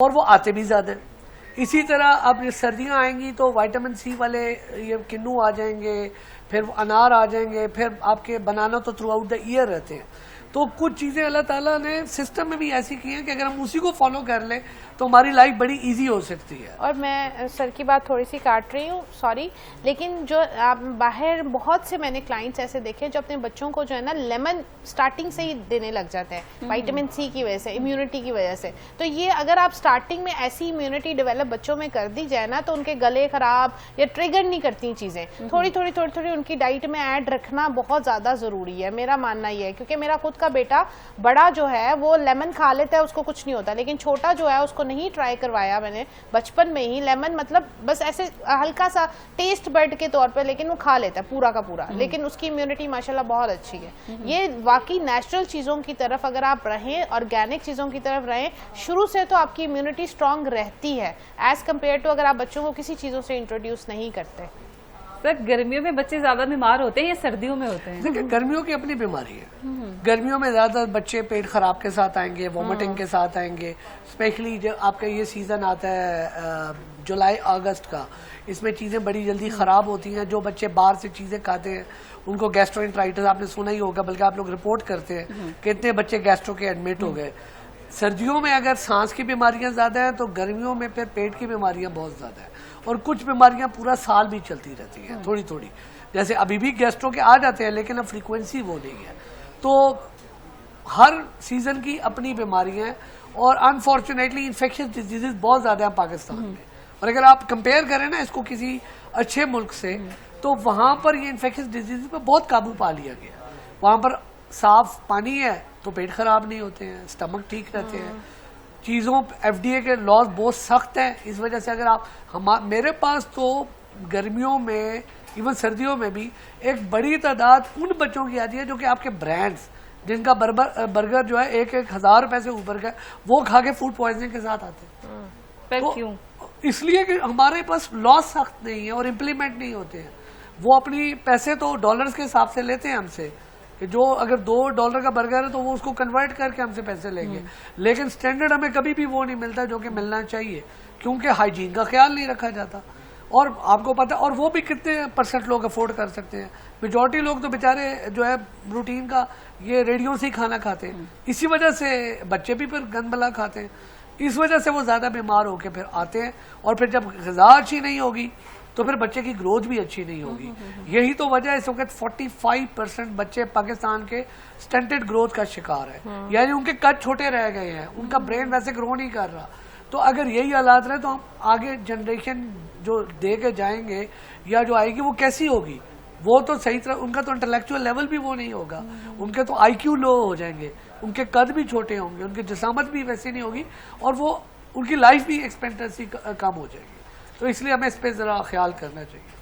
और वो आते भी ज़्यादा हैं। इसी तरह अब सर्दियाँ आएंगी तो विटामिन सी वाले ये किन्नू आ जाएंगे, फिर अनार आ जाएंगे, फिर आपके बनाना तो थ्रू आउट द ईयर रहते हैं। तो कुछ चीज़ें अल्लाह ताला ने सिस्टम में भी ऐसी की हैं कि अगर हम उसी को फॉलो कर लें तो हमारी लाइफ बड़ी इजी हो सकती है। और मैं सर की बात थोड़ी सी काट रही हूँ, सॉरी, लेकिन जो आप बाहर बहुत से मैंने क्लाइंट्स ऐसे देखे जो अपने बच्चों को जो है ना लेमन स्टार्टिंग से ही देने लग जाते हैं विटामिन सी की वजह से, इम्यूनिटी की वजह से। तो ये अगर आप स्टार्टिंग में ऐसी इम्यूनिटी डेवलप बच्चों में कर दी जाए ना तो उनके गले खराब या ट्रिगर नहीं करती चीज़ें। थोड़ी थोड़ी उनकी डाइट में ऐड रखना बहुत ज़्यादा ज़रूरी है, मेरा मानना ये है। क्योंकि मेरा खुद का बेटा बड़ा जो है वो लेमन खा लेता है, उसको कुछ नहीं होता, लेकिन छोटा जो है उसको नहीं ट्राई करवाया मैंने बचपन में ही लेमन, मतलब बस ऐसे हल्का सा टेस्ट बर्ड के तौर पे, लेकिन वो खा लेता है पूरा का पूरा, लेकिन उसकी इम्यूनिटी माशाल्लाह बहुत अच्छी है। ये वाकई नेचुरल चीज़ों की तरफ अगर आप रहें, ऑर्गेनिक चीज़ों की तरफ रहें शुरू से, तो आपकी इम्यूनिटी स्ट्रांग रहती है एज कम्पेयर टू अगर आप बच्चों को किसी चीज़ों से इंट्रोड्यूस नहीं करते। सर गर्मियों में बच्चे ज्यादा बीमार होते हैं या सर्दियों में होते हैं? देखिए गर्मियों की अपनी बीमारी है। गर्मियों में ज्यादा बच्चे पेट खराब के साथ आएंगे, वोमिटिंग के साथ आएंगे। स्पेशली जब आपका ये सीजन आता है जुलाई अगस्त का, इसमें चीजें बड़ी जल्दी खराब होती हैं। जो बच्चे बाहर से चीजें खाते हैं उनको गैस्ट्रोएंटेराइटिस, आपने सुना ही होगा, बल्कि आप लोग रिपोर्ट करते हैं कि इतने बच्चे गैस्ट्रो के एडमिट हो गए। सर्दियों में अगर सांस की बीमारियां ज्यादा हैं तो गर्मियों में फिर पेट की बीमारियां बहुत ज्यादा है। और कुछ बीमारियां पूरा साल भी चलती रहती हैं थोड़ी थोड़ी, जैसे अभी भी गैस्ट्रो के आ जाते हैं लेकिन अब फ्रीक्वेंसी वो नहीं है। तो हर सीजन की अपनी बीमारियां हैं और अनफॉर्चुनेटली इन्फेक्शियस डिजीजेस बहुत ज्यादा हैं पाकिस्तान में। और अगर आप कंपेयर करें ना इसको किसी अच्छे मुल्क से, तो वहां पर ये इन्फेक्शियस डिजीजेस पे बहुत काबू पा लिया गया। वहां पर साफ पानी है तो पेट खराब नहीं होते हैं, स्टमक ठीक रहते हैं। चीज़ों FDA के लॉज बहुत सख्त हैं, इस वजह से अगर आप मेरे पास तो गर्मियों में इवन सर्दियों में भी एक बड़ी तादाद उन बच्चों की आती है जो कि आपके ब्रांड्स जिनका बर्गर जो है 1,000 रुपए से ऊपर का, वो खा के फूड पॉइजनिंग के साथ आते हैं। पर क्यों? इसलिए कि हमारे पास लॉज सख्त नहीं है और इम्प्लीमेंट नहीं होते हैं। वो अपनी पैसे तो डॉलर्स के हिसाब से लेते हैं हमसे, कि जो अगर $2 का बर्गर है तो वो उसको कन्वर्ट करके हमसे पैसे लेंगे, लेकिन स्टैंडर्ड हमें कभी भी वो नहीं मिलता जो कि मिलना चाहिए, क्योंकि हाइजीन का ख्याल नहीं रखा जाता। और आपको पता, और वो भी कितने % लोग अफोर्ड कर सकते हैं। मेजॉरिटी लोग तो बेचारे जो है रूटीन का ये रेडियो से ही खाना खाते हैं, इसी वजह से बच्चे भी फिर गंदबला खाते हैं, इस वजह से वो ज्यादा बीमार होके फिर आते हैं। और फिर जब ग़िज़ा अच्छी नहीं होगी तो फिर बच्चे की ग्रोथ भी अच्छी नहीं होगी। यही तो वजह है इस वक्त 45% बच्चे पाकिस्तान के स्टंटेड ग्रोथ का शिकार है, यानी उनके कद छोटे रह गए हैं, उनका ब्रेन वैसे ग्रो नहीं कर रहा। तो अगर यही हालात रहे तो हम आगे जनरेशन जो दे के जाएंगे या जो आएगी वो कैसी होगी? वो तो सही तरह, उनका तो इंटेलेक्चुअल लेवल भी वो नहीं होगा, उनके तो IQ लो हो जाएंगे, उनके कद भी छोटे होंगे, उनकी जिसामत भी वैसी नहीं होगी, और वो उनकी लाइफ भी एक्सपेक्टेंसी कम हो जाएगी। तो इसलिए हमें इस पर ज़रा ख्याल करना चाहिए।